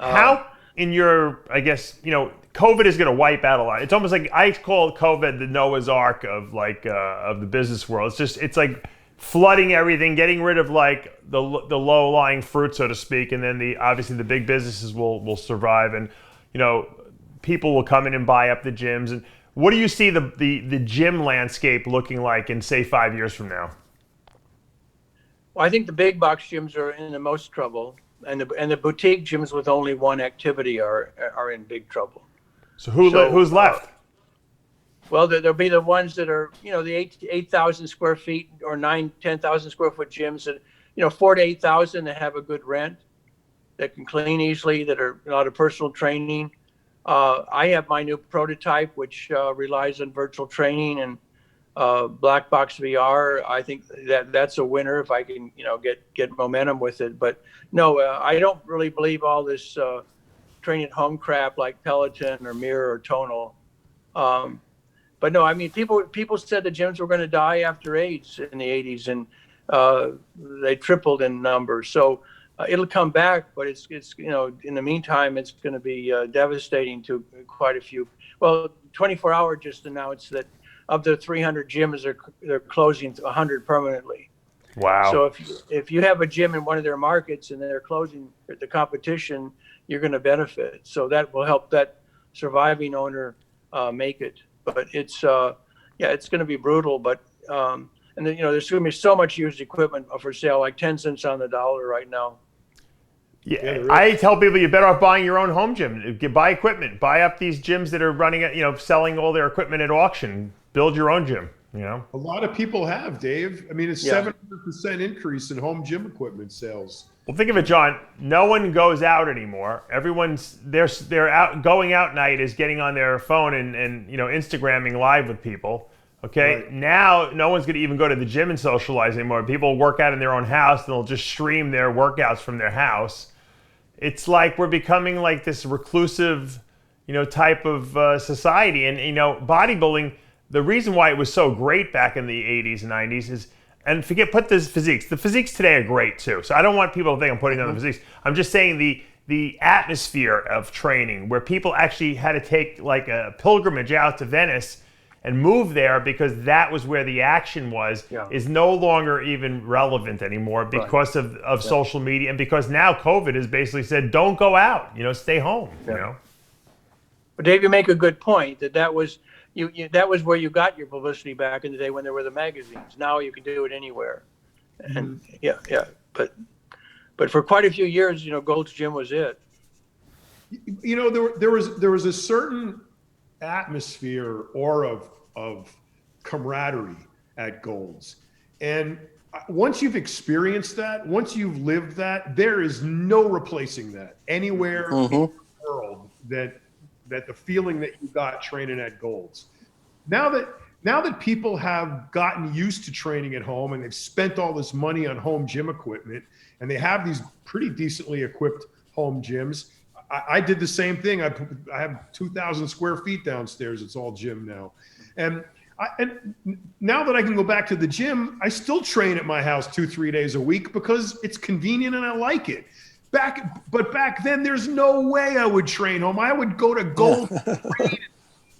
How in your, I guess, COVID is going to wipe out a lot. It's almost like I call COVID the Noah's Ark of of the business world. It's like flooding everything, getting rid of like the low lying fruit, so to speak, and then obviously the big businesses will survive, and people will come in and buy up the gyms. And what do you see the gym landscape looking like in, say, 5 years from now? Well, I think the big box gyms are in the most trouble, and the boutique gyms with only one activity are in big trouble. So who's left? Well, there'll be the ones that are, the 8,000 square feet or 10,000 square foot gyms that, 4 to 8,000 that have a good rent, that can clean easily, that are a lot of personal training. I have my new prototype, which relies on virtual training and black box VR. I think that's a winner if I can, get momentum with it. But no, I don't really believe all this train at home crap like Peloton or Mirror or Tonal. But no, I mean, people said the gyms were going to die after AIDS in the 80s, and they tripled in numbers. So it'll come back, but it's in the meantime, it's going to be devastating to quite a few. Well, 24 Hour just announced that of the 300 gyms, they're closing 100 permanently. Wow. So if you have a gym in one of their markets and they're closing the competition, you're going to benefit. So that will help that surviving owner make it. But it's it's going to be brutal. But and then, there's going to be so much used equipment for sale, like 10 cents on the dollar right now. Yeah, I tell people you're better off buying your own home gym. Buy equipment. Buy up these gyms that are running, selling all their equipment at auction. Build your own gym. A lot of people have, Dave. I mean, it's 700% increase in home gym equipment sales. Well, think of it, John. No one goes out anymore. Everyone's they're out. Going out night is getting on their phone and Instagramming live with people. Okay, right. Now no one's going to even go to the gym and socialize anymore. People work out in their own house and they'll just stream their workouts from their house. It's like we're becoming like this reclusive, type of society. And bodybuilding. The reason why it was so great back in the 80s and 90s is, and put this physiques. The physiques today are great too. So I don't want people to think I'm putting on the physiques. I'm just saying the atmosphere of training, where people actually had to take like a pilgrimage out to Venice and move there because that was where the action was, is no longer even relevant anymore because of social media, and because now COVID has basically said, don't go out, stay home. But Dave, you make a good point that was that was where you got your publicity back in the day when there were the magazines. Now you can do it anywhere. And but for quite a few years, Gold's Gym was it. There was a certain atmosphere or of camaraderie at Gold's. And once you've experienced that, once you've lived that, there is no replacing that anywhere in the world that the feeling that you got training at Gold's. Now that people have gotten used to training at home and they've spent all this money on home gym equipment and they have these pretty decently equipped home gyms, I did the same thing. I have 2,000 square feet downstairs. It's all gym now. And now that I can go back to the gym, I still train at my house 2-3 days a week because it's convenient and I like it. But back then, there's no way I would train home. I would go to Gold,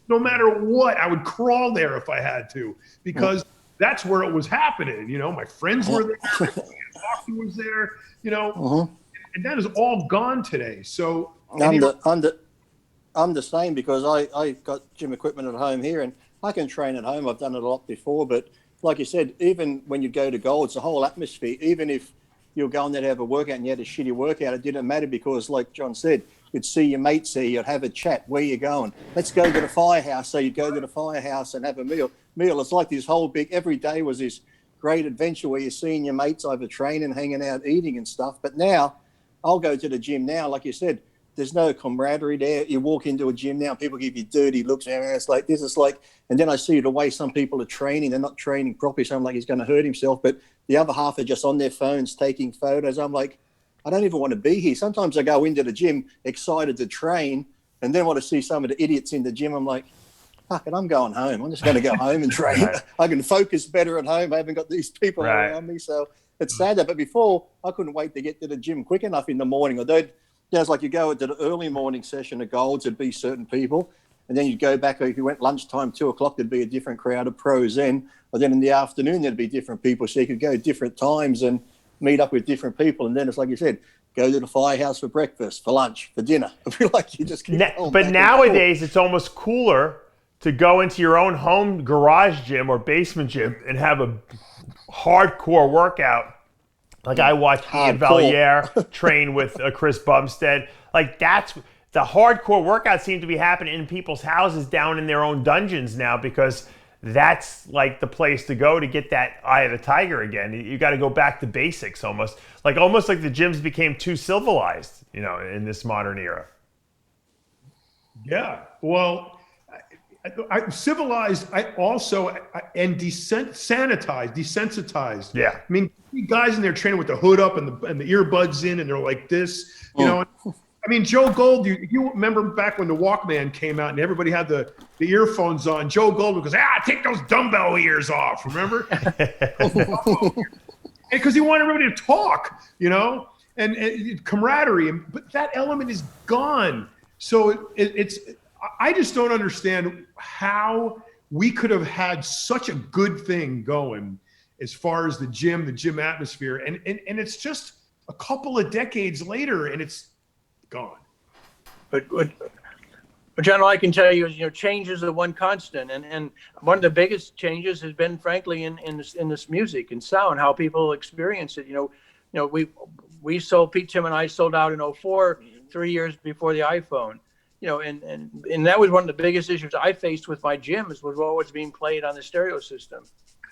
no matter what. I would crawl there if I had to, because that's where it was happening. My friends were there, Hockey was there. And that is all gone today. So I'm the same, because I got gym equipment at home here, and I can train at home. I've done it a lot before, but like you said, even when you go to Gold's, the whole atmosphere, even if you're going there to have a workout and you had a shitty workout, it didn't matter, because like John said, you'd see your mates there, you'd have a chat. Where you going? Let's go to the firehouse. So you'd go to the firehouse and have a meal. It's like this whole big, every day was this great adventure where you're seeing your mates over training, hanging out, eating and stuff. But now, I'll go to the gym now, like you said, there's no camaraderie there. You walk into a gym now, people give you dirty looks, and it's like this. It's like, and then I see the way some people are training. They're not training properly, so I'm like, he's going to hurt himself. But the other half are just on their phones taking photos. I'm like, I don't even want to be here. Sometimes I go into the gym excited to train, and then when I see some of the idiots in the gym, I'm like, fuck it, I'm going home. I'm just going to go home and train. Right. I can focus better at home. I haven't got these people around me. So it's sad that. But before, I couldn't wait to get to the gym quick enough in the morning. It's like you go to the early morning session of Gold's, there'd be certain people. And then you'd go back, if you went lunchtime, 2 o'clock, there'd be a different crowd of pros then. But then in the afternoon, there'd be different people. So you could go different times and meet up with different people. And then it's like you said, go to the firehouse for breakfast, for lunch, for dinner. I feel like you just keep going. But nowadays, it's almost cooler to go into your own home garage gym or basement gym and have a hardcore workout Like I watched Ian Valier train with Chris Bumstead. Like that's the hardcore workouts seem to be happening in people's houses down in their own dungeons now, because that's like the place to go to get that eye of the tiger again. You got to go back to basics almost like the gyms became too civilized, in this modern era. Yeah. Well, civilized, and desensitized. Yeah. I mean, guys in there training with the hood up and the earbuds in, and they're like this, you know. I mean, Joe Gold, you remember back when the Walkman came out and everybody had the earphones on. Joe Gold goes, take those dumbbell ears off, remember? Because he wanted everybody to talk, and camaraderie. But that element is gone. So I just don't understand how we could have had such a good thing going as far as the gym atmosphere. And it's just a couple of decades later and it's gone. But John, all I can tell you is, change is the one constant, and one of the biggest changes has been, frankly, in this music and sound, how people experience it. We sold, Pete, Tim, and I sold out in 2004, 3 years before the iPhone. And that was one of the biggest issues I faced with my gyms, was what was being played on the stereo system.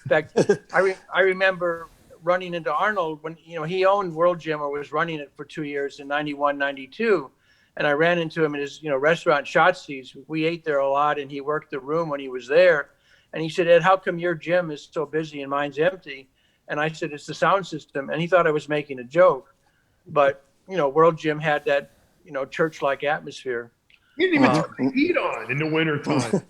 In fact, I remember running into Arnold when, he owned World Gym or was running it for 2 years in 91, 92. And I ran into him in his, restaurant, Shotzi's. We ate there a lot and he worked the room when he was there. And he said, Ed, how come your gym is so busy and mine's empty? And I said, it's the sound system. And he thought I was making a joke. But, World Gym had that, church-like atmosphere. You didn't even turn the heat on in the wintertime.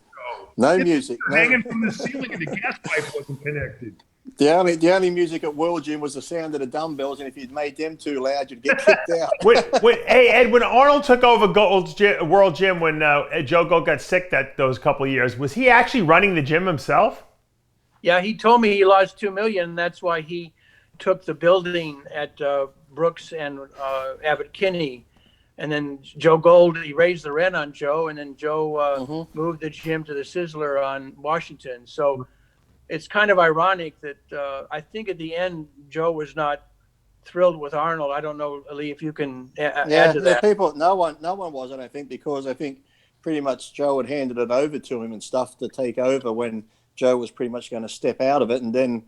No music. Hanging from the ceiling and the gas pipe wasn't connected. The only music at World Gym was the sound of the dumbbells, and if you'd made them too loud, you'd get kicked out. Hey, Ed, when Arnold took over World Gym, when Joe Gold got sick those couple of years, was he actually running the gym himself? Yeah, he told me he lost $2 million. And that's why he took the building at Brooks and Abbott Kinney. And then Joe Gold, he raised the rent on Joe, and then Joe moved the gym to the Sizzler on Washington. So it's kind of ironic that I think at the end, Joe was not thrilled with Arnold. I don't know, Lee, if you can add to that. No one wasn't, I think, because I think pretty much Joe had handed it over to him and stuff to take over when Joe was pretty much going to step out of it. And then,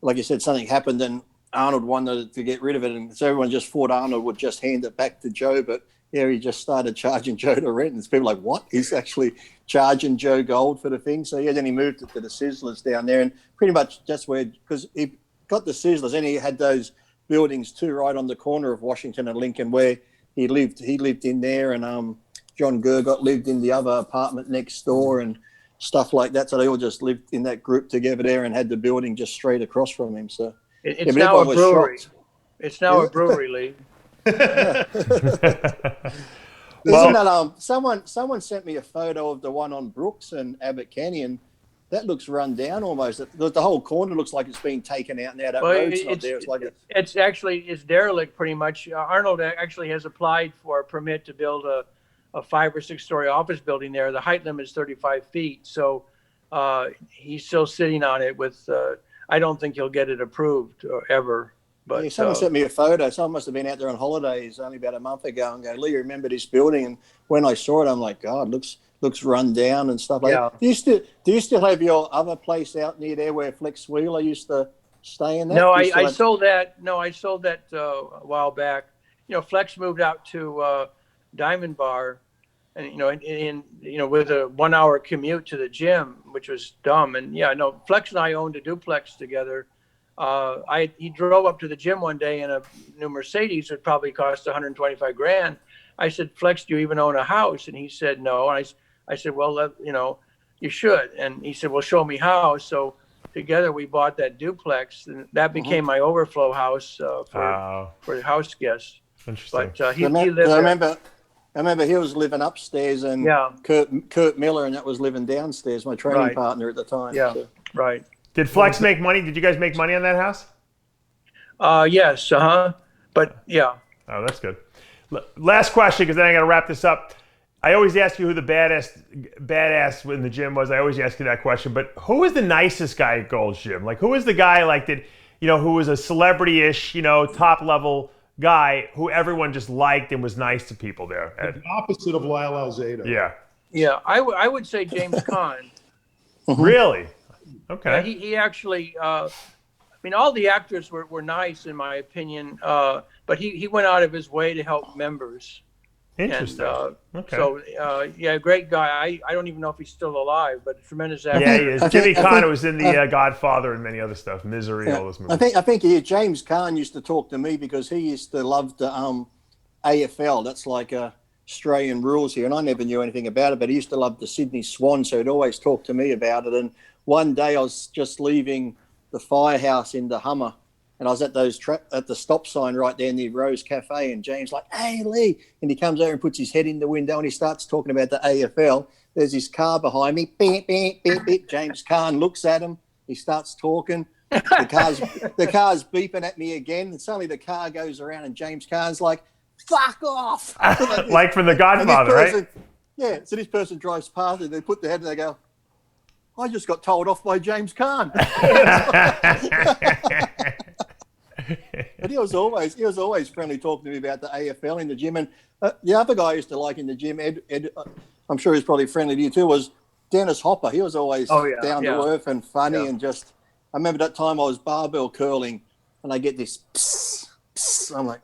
like you said, something happened and Arnold wanted to get rid of it. And so everyone just thought Arnold would just hand it back to Joe. But yeah, he just started charging Joe to rent. And people like, what? He's actually charging Joe Gold for the thing. So yeah, then he moved it to the Sizzlers down there. And pretty much just because he got the Sizzlers and he had those buildings too, right on the corner of Washington and Lincoln where he lived. He lived in there, and John Gurgott lived in the other apartment next door and stuff like that. So they all just lived in that group together there and had the building just straight across from him. So it's now a brewery. It's now a brewery, Lee. Someone sent me a photo of the one on Brooks and Abbott Canyon. That looks run down almost. The whole corner looks like it's been taken out now. That road's not there. It's derelict pretty much. Arnold actually has applied for a permit to build a 5 or 6 story office building there. The height limit is 35 feet. So he's still sitting on it with, I don't think he'll get it approved ever. But yeah, someone sent me a photo. Someone must have been out there on holidays only about a month ago and go, Lee, you remember this building? And when I saw it, I'm like, God, looks run down and stuff like that. Do you still have your other place out near there where Flex Wheeler used to stay in? No, I sold that. No, I sold that a while back. Flex moved out to Diamond Bar, and with a 1 hour commute to the gym, which was dumb. And Flex and I owned a duplex together. He drove up to the gym one day in a new Mercedes that probably cost $125,000. I said, Flex, do you even own a house? And he said, no. And I said, well, you should. And he said, well, show me how. So together we bought that duplex, and that became my overflow house for house guests. Interesting. But he lived there. I remember he was living upstairs, and Kurt Miller, and that was living downstairs, my training partner at the time. Yeah, so. Right. Did Flex make money? Did you guys make money on that house? Yes. But yeah. Oh, that's good. Last question, because then I got to wrap this up. I always ask you who the badass in the gym was. I always ask you that question. But who is the nicest guy at Gold's Gym? Like, who is the guy like that? who was a celebrity-ish, top level guy who everyone just liked and was nice to people there. The opposite of Lyle Alzado. Yeah. Yeah, I would say James Caan. Really? Okay. Yeah, he actually, I mean, all the actors were nice in my opinion, but he went out of his way to help members. Interesting. And, okay. So, yeah, great guy. I don't even know if he's still alive, but tremendous actor. Yeah, he is. Jimmy Caan was in the Godfather and many other stuff, Misery, all those movies. I think James Caan used to talk to me because he used to love the AFL. That's like Australian rules here, and I never knew anything about it, but he used to love the Sydney Swans, so he'd always talk to me about it. And one day I was just leaving the firehouse in the Hummer, and I was at the stop sign right there near Rose Cafe, and James like, "Hey, Lee," and he comes over and puts his head in the window and he starts talking about the AFL. There's this car behind me. Beep, beep, beep, beep. James Caan looks at him. He starts talking. The car's beeping at me again, and suddenly the car goes around, and James Caan's like, "Fuck off!" Like from the Godfather, right? Yeah. So this person drives past and they put their head and they go, "I just got told off by James Caan." But he was always friendly talking to me about the AFL in the gym. And the other guy I used to like in the gym, Ed, I'm sure he's probably friendly to you too, was Dennis Hopper. He was always down to earth and funny and just. I remember that time I was barbell curling, and I get this. Psst, psst. I'm like,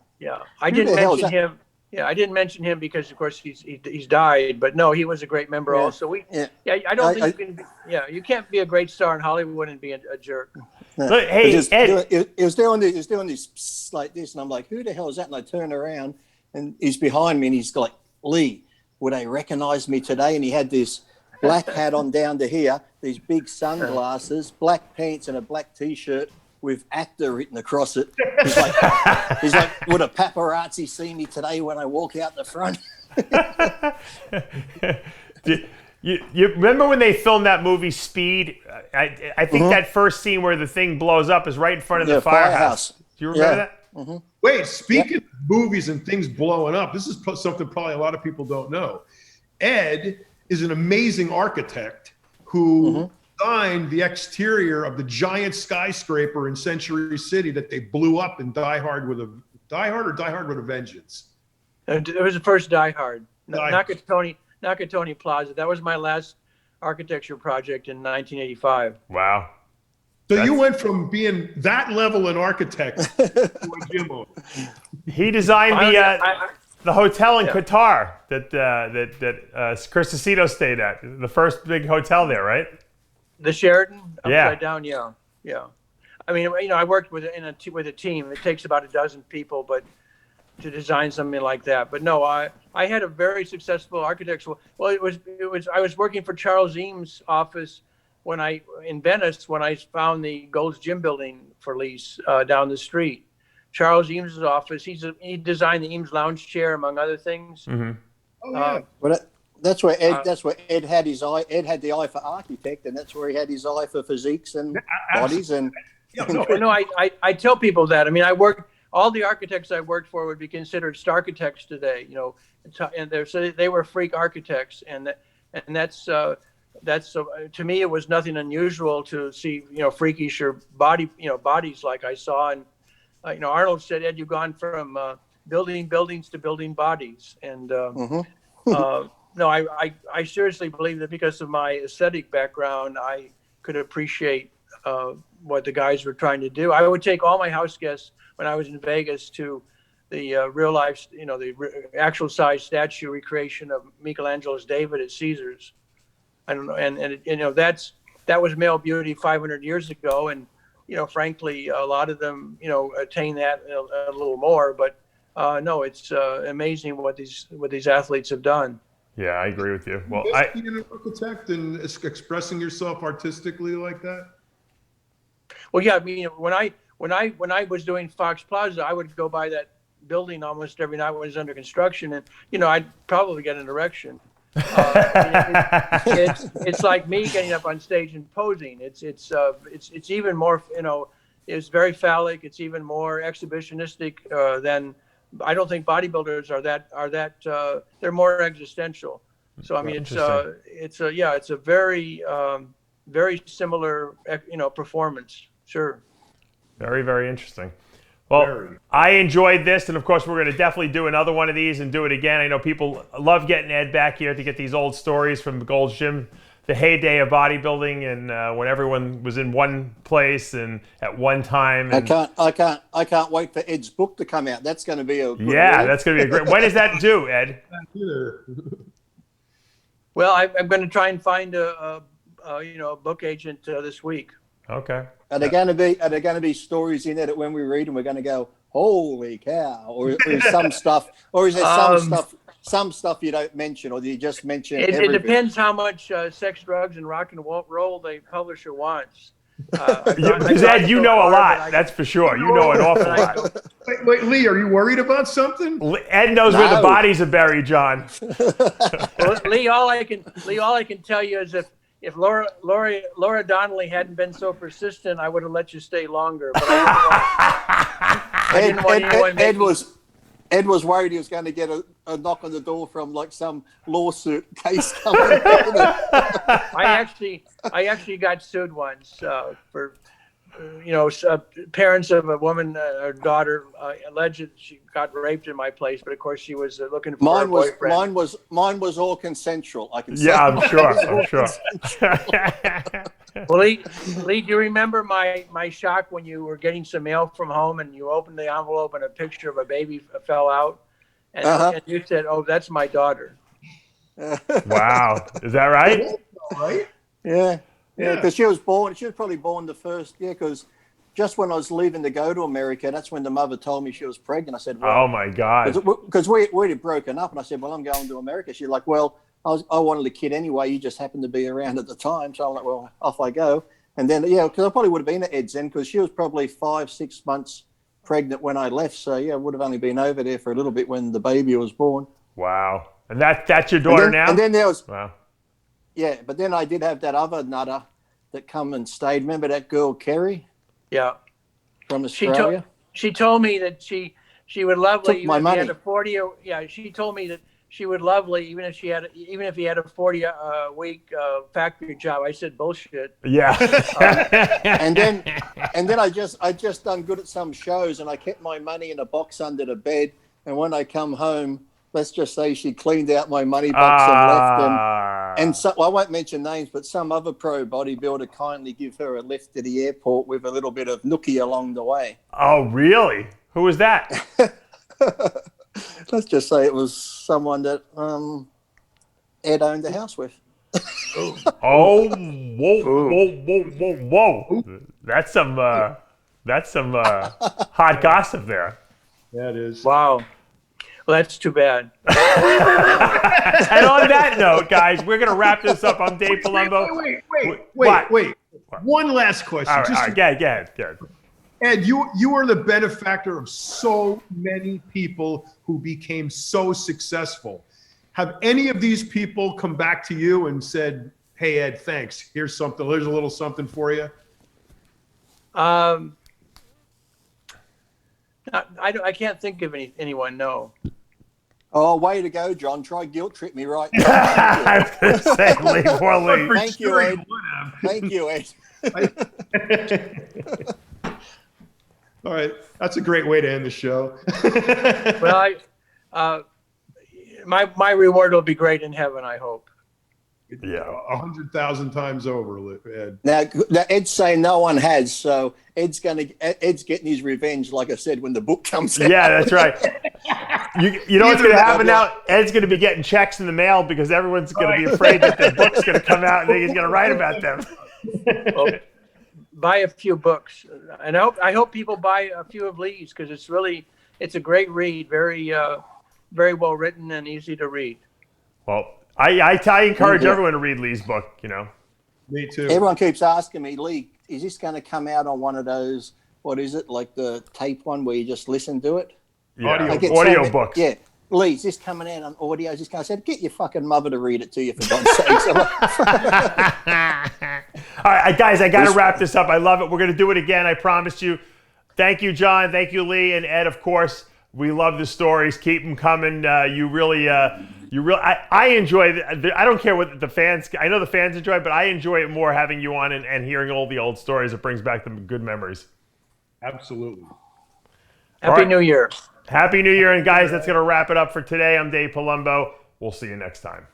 I didn't mention him. Yeah, I didn't mention him because, of course, he's died. But no, he was a great member also. I don't think you can. You can't be a great star in Hollywood and be a jerk. But hey, Ed, he was doing this like this, and I'm like, who the hell is that? And I turn around, and he's behind me, and he's like, Lee, would they recognize me today? And he had this black hat on down to here, these big sunglasses, black pants, and a black T-shirt with actor written across it. He's like, would a paparazzi see me today when I walk out the front? You remember when they filmed that movie Speed? I think that first scene where the thing blows up is right in front of the firehouse. Do you remember that? Mm-hmm. Wait, speaking of movies and things blowing up, this is something probably a lot of people don't know. Ed is an amazing architect who designed the exterior of the giant skyscraper in Century City that they blew up in Die Hard with a Vengeance. It was the first Die Hard. Nakatoni Plaza. That was my last architecture project in 1985. Wow. So you went from being that level an architect to a gym owner. He designed the hotel in Qatar that Chris Aceto stayed at. The first big hotel there, right? The Sheraton upside down. Yeah. I mean, I worked with a team. It takes about a dozen people, but to design something like that. But no, I had a very successful architectural. Well, it was. I was working for Charles Eames' office in Venice when I found the Gold's Gym building for lease down the street. Charles Eames' office. He designed the Eames lounge chair, among other things. Mm-hmm. Oh yeah. Well, that's where Ed had his eye. Ed had the eye for architect, and that's where he had his eye for physiques and bodies. And I tell people that. I mean, all the architects I worked for would be considered star-architects today, and so they were freak architects, and that's to me it was nothing unusual to see freakish or bodies like I saw, and Arnold said, Ed, you've gone from building buildings to building bodies, and no, I seriously believe that because of my aesthetic background, I could appreciate what the guys were trying to do. I would take all my house guests when I was in Vegas to the real life, the actual size statue recreation of Michelangelo's David at Caesars. I don't know, and that was male beauty 500 years ago, and frankly, a lot of them attain that a little more. But no, it's amazing what these athletes have done. Yeah, I agree with you. Well, being an architect and expressing yourself artistically like that. Well, yeah, I mean, when I was doing Fox Plaza, I would go by that building almost every night when it was under construction, and I'd probably get an erection. It's like me getting up on stage and posing. It's even more, it's very phallic. It's even more exhibitionistic than. I don't think bodybuilders are that. They're more existential. So I mean, it's a very very similar performance. Sure. Very, very interesting. Well, Very. I enjoyed this, and of course, we're going to definitely do another one of these and do it again. I know people love getting Ed back here to get these old stories from the Gold's Gym, the heyday of bodybuilding, and when everyone was in one place and at one time. And I can't wait for Ed's book to come out. That's going to be a good read. That's going to be a great. When is that due, Ed? Well, I'm going to try and find a book agent this week. Okay. Are there going to be stories in there that when we read them, we're going to go, holy cow, or is some stuff, or is there some stuff you don't mention, or do you just mention everything? It depends how much sex, drugs, and rock and roll the publisher wants. Because Ed, you know a lot. That's for sure. You know an awful lot. Wait, Lee, are you worried about something? Ed knows where the bodies are buried, John. Well, Lee, all I can tell you is if Laura Donnelly hadn't been so persistent, I would have let you stay longer. But Ed was worried he was going to get a knock on the door from like some lawsuit case coming. I actually got sued once for parents of a woman, her daughter, alleged she got raped in my place, but of course she was looking for a boyfriend. Mine was all consensual. I can say. Yeah, I'm sure. Well, Lee, do you remember my shock when you were getting some mail from home and you opened the envelope and a picture of a baby fell out, and you said, "Oh, that's my daughter." Wow, is that right? Right? Yeah, because she was probably born the first. Yeah, because just when I was leaving to go to America, that's when the mother told me she was pregnant. I said, well, "Oh my God!" Because we had broken up, and I said, "Well, I'm going to America." She's like, "Well, I wanted a kid anyway. You just happened to be around at the time." So I'm like, "Well, off I go." And then, because I probably would have been at Ed's then, because she was probably 5-6 months pregnant when I left. So I would have only been over there for a little bit when the baby was born. Wow, and that's your daughter now. And then there was wow. Yeah, but then I did have that other nutter that come and stayed. Remember that girl Kerry? Yeah. From Australia. She told me that she would love Lee my money. She told me that she would love Lee even if he had a 40-week factory job. I said bullshit. Yeah. And then I just done good at some shows, and I kept my money in a box under the bed. And when I come home, let's just say she cleaned out my money box and left. And so, I won't mention names, but some other pro bodybuilder kindly give her a lift to the airport with a little bit of nookie along the way. Oh, really? Who was that? Let's just say it was someone that Ed owned a house with. Oh, whoa. That's some hot gossip there. That is. Wow. Well, that's too bad. And on that note, guys, we're going to wrap this up. I'm Dave Palumbo. Wait. One last question. All right, go ahead. Ed, you are the benefactor of so many people who became so successful. Have any of these people come back to you and said, "Hey, Ed, thanks. Here's something. Here's a little something for you"? I can't think of anyone. No. Oh, way to go, John. Try guilt trip me right now. I was going to say, Lee. Thank you, Ed. Thank you, Ed. All right. That's a great way to end the show. Well, my reward will be great in heaven, I hope. Yeah. 100,000 times over, Ed. Now Ed's saying no one has, so Ed's getting his revenge, like I said, when the book comes out. Yeah, that's right. You know what's going to happen now? Ed's going to be getting checks in the mail because everyone's going to be afraid that the book's going to come out and he's going to write about them. Well, buy a few books, and I hope people buy a few of Lee's because it's a great read, very very well written and easy to read. Well, I encourage everyone to read Lee's book. Me too. Everyone keeps asking me, Lee, is this going to come out on one of those? What is it, like the tape one where you just listen to it? Yeah, audio books. Yeah. Lee, is this coming out on audio? I said, get your fucking mother to read it to you, for God's sake. All right, guys, I got to wrap this up. I love it. We're going to do it again. I promise you. Thank you, John. Thank you, Lee, and Ed, of course. We love the stories. Keep them coming. I enjoy it. I don't care what the fans. I know the fans enjoy it, but I enjoy it more having you on and hearing all the old stories. It brings back the good memories. Absolutely. Happy New Year. Happy New Year. And guys, that's going to wrap it up for today. I'm Dave Palumbo. We'll see you next time.